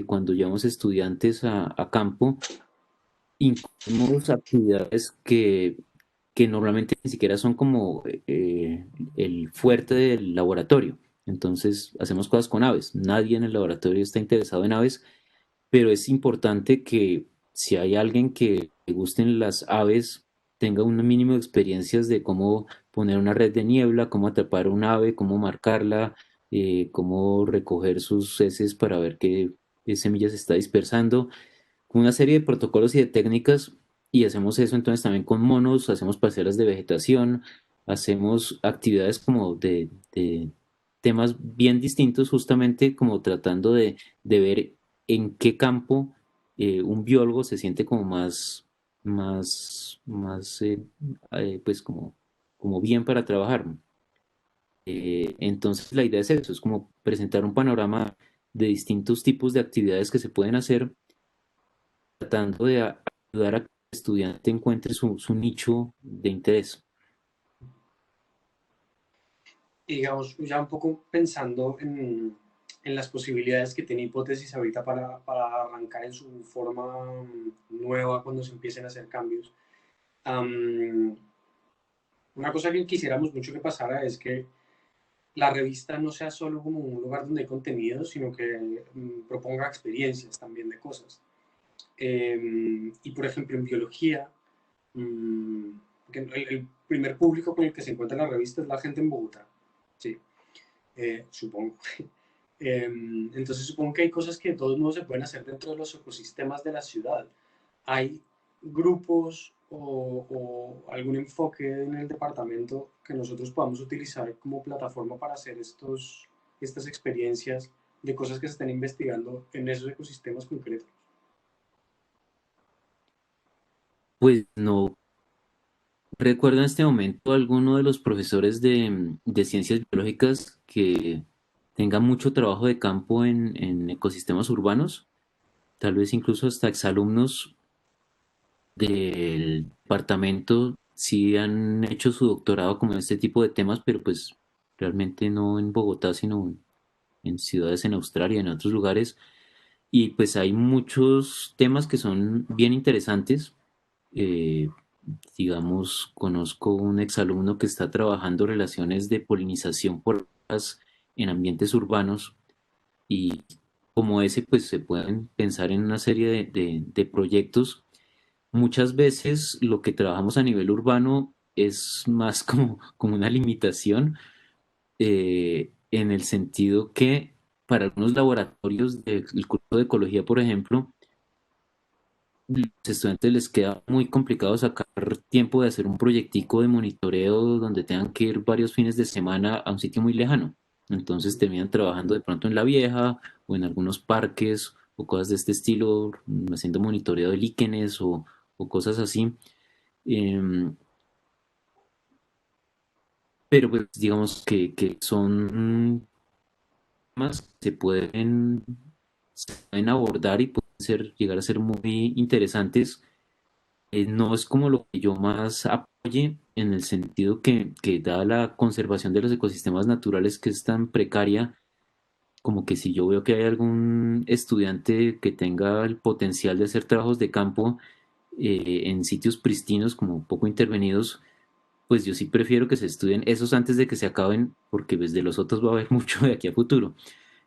cuando llevamos estudiantes a campo, incluimos actividades que normalmente ni siquiera son como el fuerte del laboratorio. Entonces, hacemos cosas con aves. Nadie en el laboratorio está interesado en aves, pero es importante que si hay alguien que le gusten las aves, tenga un mínimo de experiencias de cómo poner una red de niebla, cómo atrapar un ave, cómo marcarla, cómo recoger sus heces para ver qué semillas está dispersando, una serie de protocolos y de técnicas. Y hacemos eso entonces también con monos, hacemos parcelas de vegetación, hacemos actividades como de temas bien distintos, justamente como tratando de ver en qué campo un biólogo se siente como más pues como bien para trabajar. Entonces la idea es eso, es como presentar un panorama de distintos tipos de actividades que se pueden hacer, tratando de ayudar a que el estudiante encuentre su nicho de interés. Y digamos, ya un poco pensando en las posibilidades que tiene hipótesis ahorita para arrancar en su forma nueva cuando se empiecen a hacer cambios. Um, una cosa que quisiéramos mucho que pasara es que la revista no sea solo como un lugar donde hay contenido, sino que proponga experiencias también de cosas. Y por ejemplo, en biología, el primer público con el que se encuentra la revista es la gente en Bogotá, sí, supongo. Entonces supongo que hay cosas que de todos modos se pueden hacer dentro de los ecosistemas de la ciudad. Hay grupos o algún enfoque en el departamento que nosotros podamos utilizar como plataforma para hacer estas experiencias de cosas que se están investigando en esos ecosistemas concretos. Pues no recuerdo en este momento alguno de los profesores de ciencias biológicas que tenga mucho trabajo de campo en ecosistemas urbanos, tal vez incluso hasta exalumnos del departamento sí han hecho su doctorado como en este tipo de temas, pero pues realmente no en Bogotá, sino en ciudades en Australia, en otros lugares. Y pues hay muchos temas que son bien interesantes. Eh, digamos, conozco un exalumno que está trabajando relaciones de polinización por abejas en ambientes urbanos y como ese, pues se pueden pensar en una serie de proyectos. Muchas veces lo que trabajamos a nivel urbano es más como una limitación en el sentido que para algunos laboratorios del curso de ecología, por ejemplo, los estudiantes les queda muy complicado sacar tiempo de hacer un proyectico de monitoreo donde tengan que ir varios fines de semana a un sitio muy lejano. Entonces terminan trabajando de pronto en la vieja o en algunos parques o cosas de este estilo, haciendo monitoreo de líquenes o cosas así. Em, pero pues digamos que son temas que se pueden abordar y pueden llegar a ser muy interesantes. No es como lo que yo más apoye en el sentido que dada la conservación de los ecosistemas naturales que es tan precaria, como que si yo veo que hay algún estudiante que tenga el potencial de hacer trabajos de campo en sitios pristinos, como poco intervenidos, pues yo sí prefiero que se estudien esos antes de que se acaben, porque pues de los otros va a haber mucho de aquí a futuro.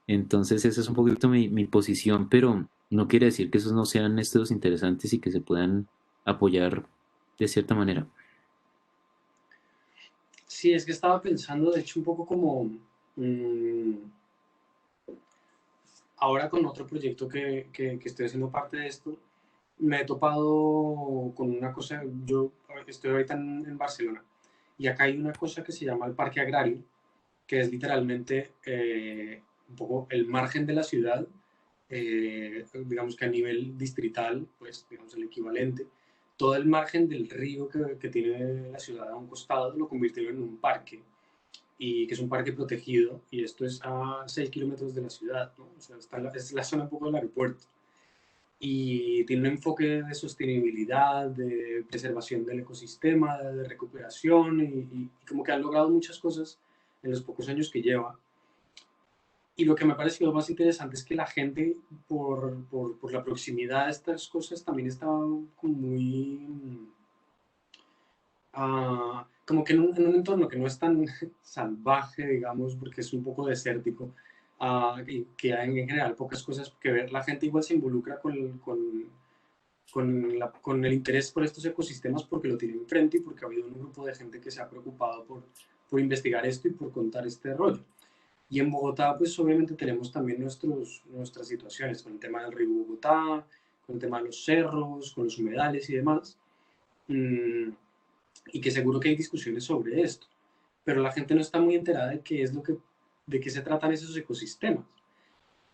Entonces esa es un poquito mi posición, pero no quiere decir que esos no sean estudios interesantes y que se puedan apoyar de cierta manera. Sí, es que estaba pensando, de hecho, un poco como mmm, ahora con otro proyecto que estoy haciendo parte de esto, me he topado con una cosa, yo estoy ahorita en Barcelona, y acá hay una cosa que se llama el Parque Agrario, que es literalmente un poco el margen de la ciudad, digamos que a nivel distrital, pues digamos el equivalente, todo el margen del río que tiene la ciudad a un costado lo convirtieron en un parque, y que es un parque protegido, y esto es a 6 kilómetros de la ciudad, ¿no? O sea, es la zona un poco del aeropuerto, y tiene un enfoque de sostenibilidad, de preservación del ecosistema, de recuperación, y como que ha logrado muchas cosas en los pocos años que lleva. Y lo que me ha parecido más interesante es que la gente, por la proximidad de estas cosas, también está como muy como que en un entorno que no es tan salvaje, digamos, porque es un poco desértico, y que hay en general pocas cosas que ver, la gente igual se involucra con el interés por estos ecosistemas porque lo tiene enfrente y porque ha habido un grupo de gente que se ha preocupado por investigar esto y por contar este rollo. Y en Bogotá, pues obviamente tenemos también nuestras situaciones con el tema del río Bogotá, con el tema de los cerros, con los humedales y demás. Mm, y que seguro que hay discusiones sobre esto. pero la gente no está muy enterada de qué es de qué se tratan esos ecosistemas.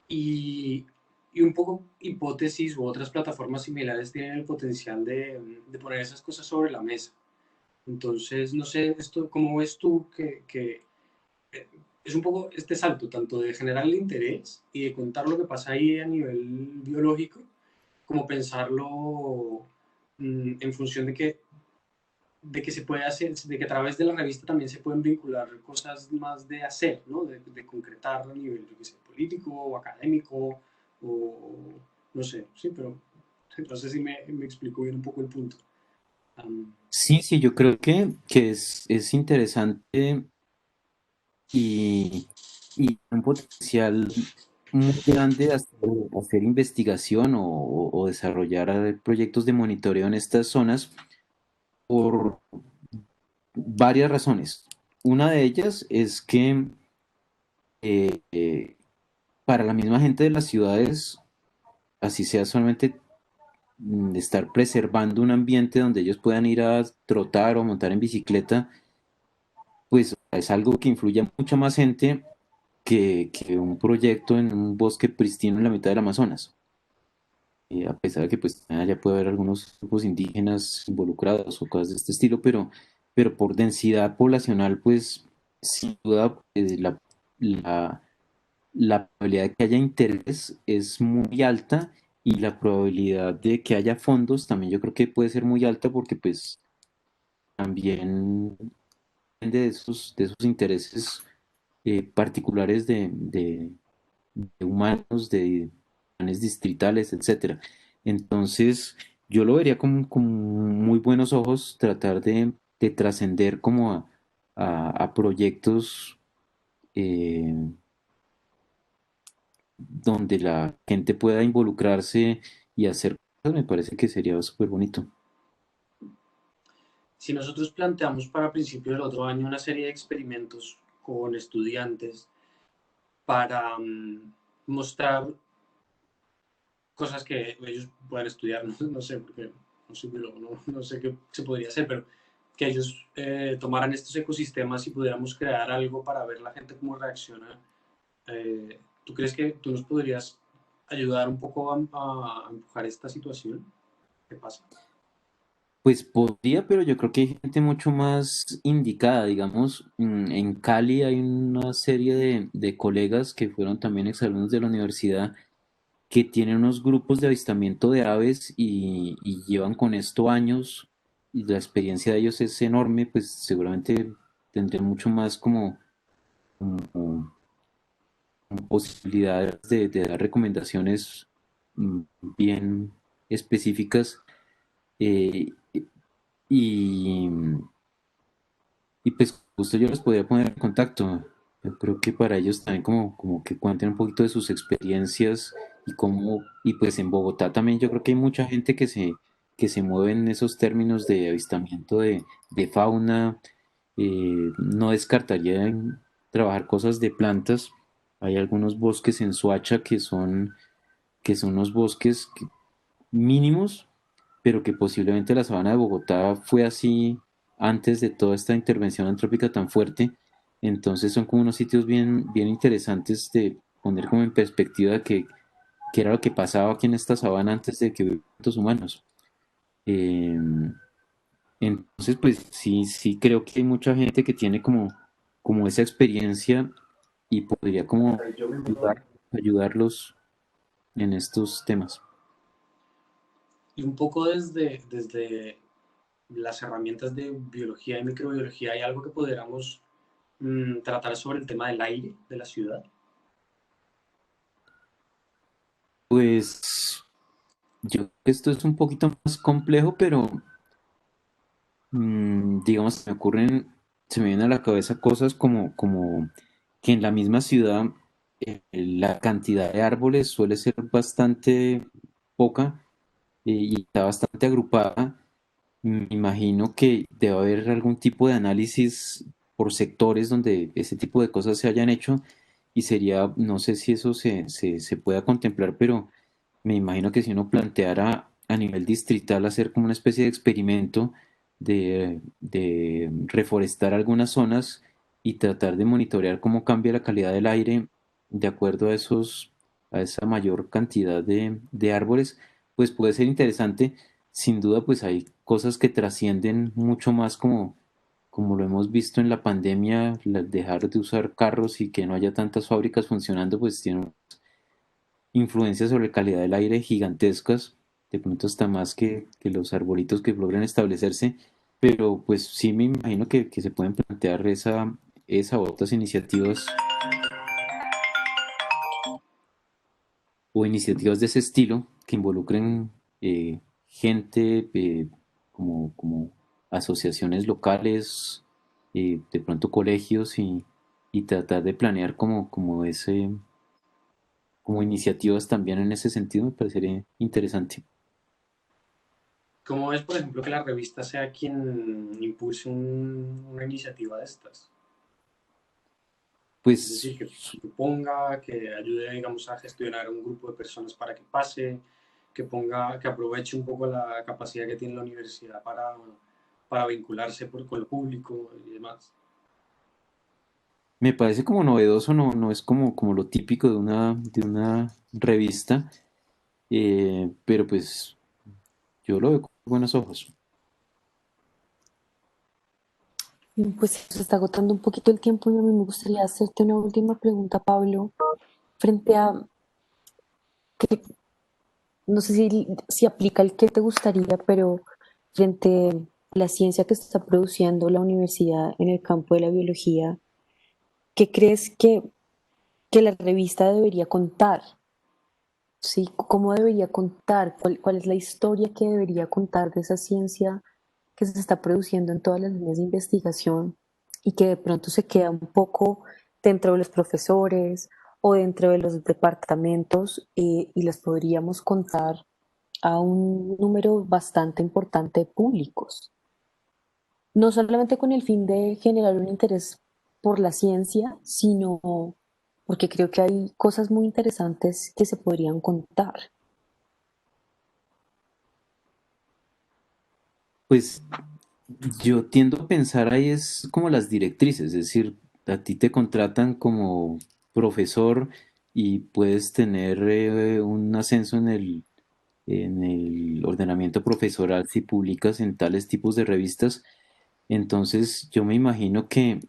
Y, y un poco hipótesis u otras plataformas similares tienen el potencial de poner esas cosas sobre la mesa. Entonces, no sé, esto, ¿cómo ves tú que es un poco este salto, tanto de generar el interés y de contar lo que pasa ahí a nivel biológico, como pensarlo en función de que se puede hacer, de que a través de la revista también se pueden vincular cosas más de hacer, ¿no? De concretar a nivel, yo que sé, político o académico, o no sé, sí, pero no sé si me explico bien un poco el punto. Um, Sí, sí, yo creo que es interesante y, y un potencial muy grande de hacer investigación o desarrollar proyectos de monitoreo en estas zonas por varias razones. Una de ellas es que eh, eh, para la misma gente de las ciudades, así sea solamente estar preservando un ambiente donde ellos puedan ir a trotar o montar en bicicleta, pues es algo que influye a mucha más gente que un proyecto en un bosque pristino en la mitad del Amazonas. A pesar de que pues ya puede haber algunos grupos indígenas involucrados o cosas de este estilo, pero por densidad poblacional, pues sin duda la, la probabilidad de que haya interés es muy alta y la probabilidad de que haya fondos también yo creo que puede ser muy alta porque pues también depende de esos intereses particulares de humanos, de planes distritales, etcétera. Entonces, yo lo vería con muy buenos ojos tratar de trascender como a proyectos eh, donde la gente pueda involucrarse y hacer cosas, me parece que sería súper bonito. si nosotros planteamos para principios del otro año una serie de experimentos con estudiantes para mostrar cosas que ellos puedan estudiar, no sé, porque no soy biólogo, no sé qué se podría hacer, pero que ellos tomaran estos ecosistemas y pudiéramos crear algo para ver la gente cómo reacciona. ¿Tú crees que tú nos podrías ayudar un poco a empujar esta situación? ¿Qué pasa? Pues podría, pero yo creo que hay gente mucho más indicada, digamos, en Cali hay una serie de colegas que fueron también exalumnos de la universidad que tienen unos grupos de avistamiento de aves y llevan con esto años y la experiencia de ellos es enorme, pues seguramente tendrán mucho más como posibilidades de dar recomendaciones mm, bien específicas eh, y, y pues justo yo los podría poner en contacto. Yo creo que para ellos también como que cuenten un poquito de sus experiencias y cómo, y pues en Bogotá también yo creo que hay mucha gente que se mueve en esos términos de avistamiento de fauna. No descartaría en trabajar cosas de plantas. Hay algunos bosques en Soacha que son unos bosques mínimos, pero que posiblemente la sabana de Bogotá fue así antes de toda esta intervención antrópica tan fuerte. Entonces son como unos sitios bien interesantes de poner como en perspectiva que era lo que pasaba aquí en esta sabana antes de que hubieran tantos humanos. Eh, entonces, pues sí creo que hay mucha gente que tiene como esa experiencia y podría como ayudarlos en estos temas. Y un poco desde las herramientas de biología y microbiología, ¿hay algo que pudiéramos tratar sobre el tema del aire de la ciudad? Pues yo creo que esto es un poquito más complejo, pero digamos, se me vienen a la cabeza cosas como que en la misma ciudad la cantidad de árboles suele ser bastante poca y está bastante agrupada. Me imagino que debe haber algún tipo de análisis por sectores donde ese tipo de cosas se hayan hecho y sería, no sé si eso se pueda contemplar, pero me imagino que si uno planteara a nivel distrital hacer como una especie de experimento de reforestar algunas zonas y tratar de monitorear cómo cambia la calidad del aire de acuerdo a a esa mayor cantidad de árboles, pues puede ser interesante. Sin duda, pues hay cosas que trascienden mucho más como lo hemos visto en la pandemia, dejar de usar carros y que no haya tantas fábricas funcionando, pues tiene influencias sobre la calidad del aire gigantescas, de pronto hasta más que los arbolitos que logran establecerse, pero pues sí me imagino que se pueden plantear esa o otras iniciativas o iniciativas de ese estilo que involucren gente como asociaciones locales, de pronto colegios y tratar de planear como iniciativas también en ese sentido me parecería interesante. ¿Cómo es, por ejemplo, que la revista sea quien impulse una iniciativa de estas? Es Pues decir, que proponga, que ayude, digamos, a gestionar un grupo de personas para que pase, que ponga, que aproveche un poco la capacidad que tiene la universidad para vincularse con lo público y demás. me parece como novedoso, no es como lo típico de una revista, pero pues yo lo veo con buenos ojos. Pues se está agotando un poquito el tiempo y a mí me gustaría hacerte una última pregunta, Pablo, frente a, que no sé si aplica el que te gustaría, pero frente a la ciencia que se está produciendo la universidad en el campo de la biología, ¿qué crees que la revista debería contar? ¿Sí? ¿Cómo debería contar? ¿Cuál es la historia que debería contar de esa ciencia que se está produciendo en todas las líneas de investigación y que de pronto se queda un poco dentro de los profesores o dentro de los departamentos y las podríamos contar a un número bastante importante de públicos? No solamente con el fin de generar un interés por la ciencia, sino porque creo que hay cosas muy interesantes que se podrían contar. Pues yo tiendo a pensar ahí es como las directrices, es decir, a ti te contratan como profesor y puedes tener un ascenso en el ordenamiento profesoral si publicas en tales tipos de revistas. Entonces yo me imagino que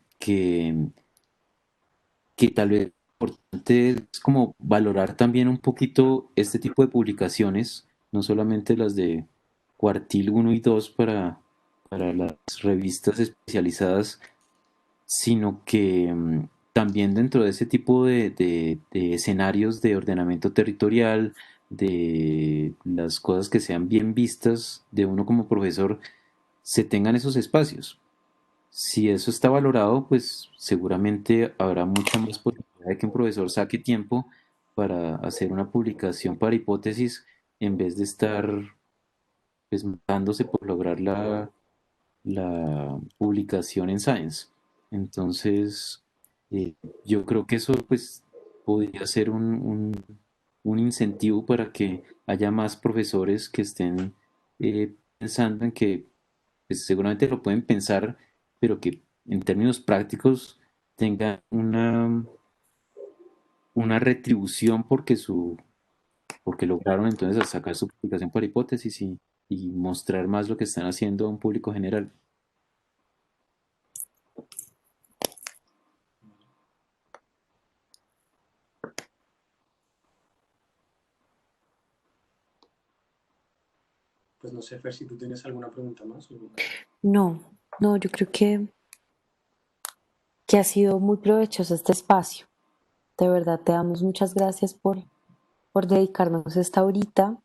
tal vez importante es como valorar también un poquito este tipo de publicaciones, no solamente las de cuartil uno y 2 para las revistas especializadas, sino que también dentro de ese tipo de escenarios de ordenamiento territorial, de las cosas que sean bien vistas de uno como profesor, se tengan esos espacios. Si eso está valorado, pues seguramente habrá mucha más posibilidad de que un profesor saque tiempo para hacer una publicación para hipótesis en vez de estar pues matándose por lograr la publicación en Science. Entonces, eh, yo creo que eso pues podría ser un incentivo para que haya más profesores que estén pensando en que pues, seguramente lo pueden pensar, pero que en términos prácticos tengan una retribución porque lograron entonces sacar su publicación por hipótesis y mostrar más lo que están haciendo a un público general. Pues no sé, Fer, si tú tienes alguna pregunta más. No, no, yo creo que ha sido muy provechoso este espacio. De verdad, te damos muchas gracias por dedicarnos esta horita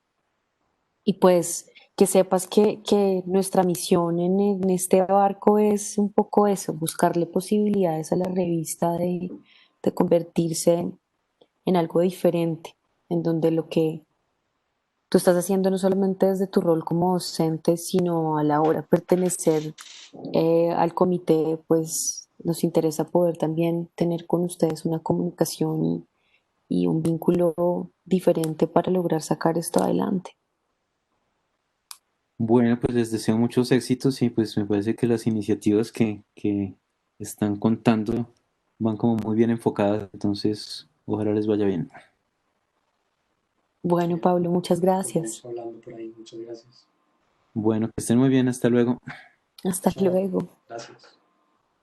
y pues que sepas que nuestra misión en este barco es un poco eso, buscarle posibilidades a la revista de convertirse en algo diferente, en donde lo que tú estás haciendo no solamente desde tu rol como docente, sino a la hora de pertenecer al comité, pues nos interesa poder también tener con ustedes una comunicación y un vínculo diferente para lograr sacar esto adelante. Bueno, pues les deseo muchos éxitos y pues me parece que las iniciativas que están contando van como muy bien enfocadas, entonces ojalá les vaya bien. Bueno, Pablo, muchas gracias. Estamos hablando por ahí. Muchas gracias. Bueno, que estén muy bien, hasta luego. Hasta Chao. luego. Gracias.